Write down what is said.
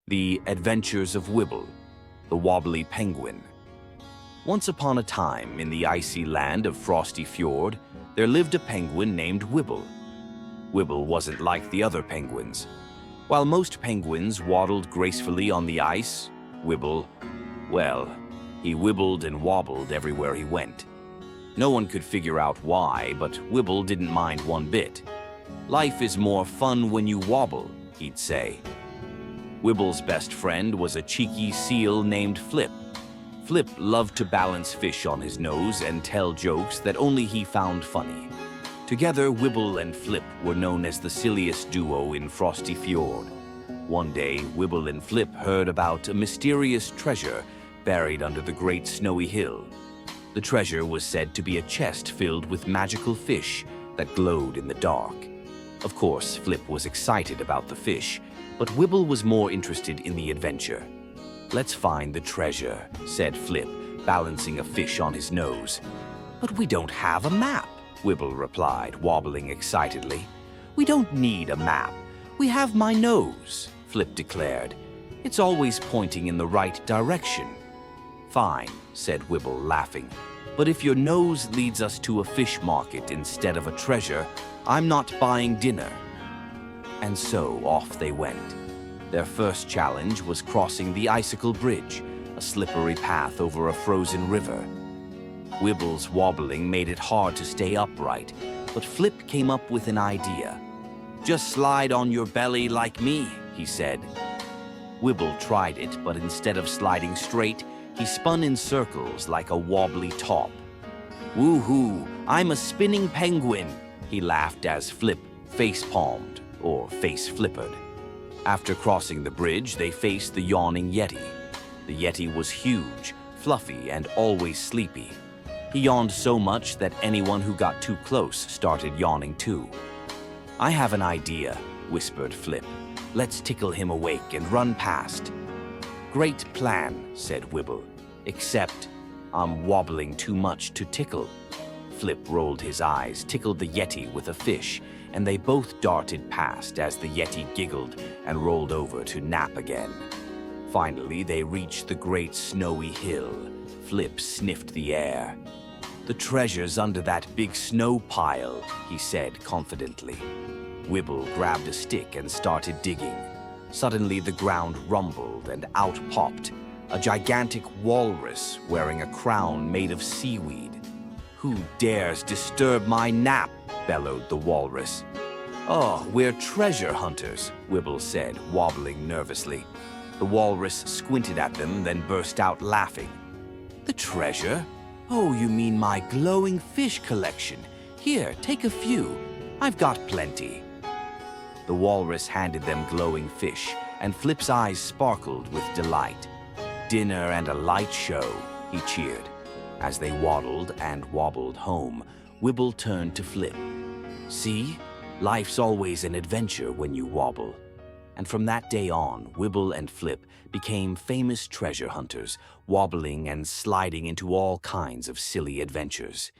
The Adventures of Wibble, the Wobbly Penguin. Once upon a time, in the icy land of Frosty Fjord, there lived a penguin named Wibble. Wibble wasn't like the other penguins. While most penguins waddled gracefully on the ice, Wibble, well, he wibbled and wobbled everywhere he went. No one could figure out why, but Wibble didn't mind one bit. "Life is more fun when you wobble," he'd say. Wibble's best friend was a cheeky seal named Flip. Flip loved to balance fish on his nose and tell jokes that only he found funny. Together, Wibble and Flip were known as the silliest duo in Frosty Fjord. One day, Wibble and Flip heard about a mysterious treasure buried under the great snowy hill. The treasure was said to be a chest filled with magical fish that glowed in the dark. Of course, Flip was excited about the fish, but Wibble was more interested in the adventure. "Let's find the treasure," said Flip, balancing a fish on his nose. "But we don't have a map," Wibble replied, wobbling excitedly. "We don't need a map. We have my nose," Flip declared. "It's always pointing in the right direction." "Fine," said Wibble, laughing. "But if your nose leads us to a fish market instead of a treasure, I'm not buying dinner." And so off they went. Their first challenge was crossing the icicle bridge, a slippery path over a frozen river. Wibble's wobbling made it hard to stay upright, but Flip came up with an idea. "Just slide on your belly like me," he said. Wibble tried it, but instead of sliding straight, he spun in circles like a wobbly top. "Woohoo! I'm a spinning penguin," he laughed as Flip face-palmed, or face-flippered. After crossing the bridge, they faced the yawning yeti. The yeti was huge, fluffy, and always sleepy. He yawned so much that anyone who got too close started yawning too. "I have an idea," whispered Flip. "Let's tickle him awake and run past." "Great plan," said Wibble, "except I'm wobbling too much to tickle." Flip rolled his eyes, tickled the yeti with a fish, and they both darted past as the yeti giggled and rolled over to nap again. Finally, they reached the great snowy hill. Flip sniffed the air. "The treasure's under that big snow pile," he said confidently. Wibble grabbed a stick and started digging. Suddenly, the ground rumbled and out popped a gigantic walrus wearing a crown made of seaweed. "Who dares disturb my nap?" bellowed the walrus. "Oh, we're treasure hunters," Wibble said, wobbling nervously. The walrus squinted at them, then burst out laughing. "The treasure? Oh, you mean my glowing fish collection. Here, take a few. I've got plenty." The walrus handed them glowing fish, and Flip's eyes sparkled with delight. "Dinner and a light show," he cheered. As they waddled and wobbled home, Wibble turned to Flip. "See? Life's always an adventure when you wobble." And from that day on, Wibble and Flip became famous treasure hunters, wobbling and sliding into all kinds of silly adventures.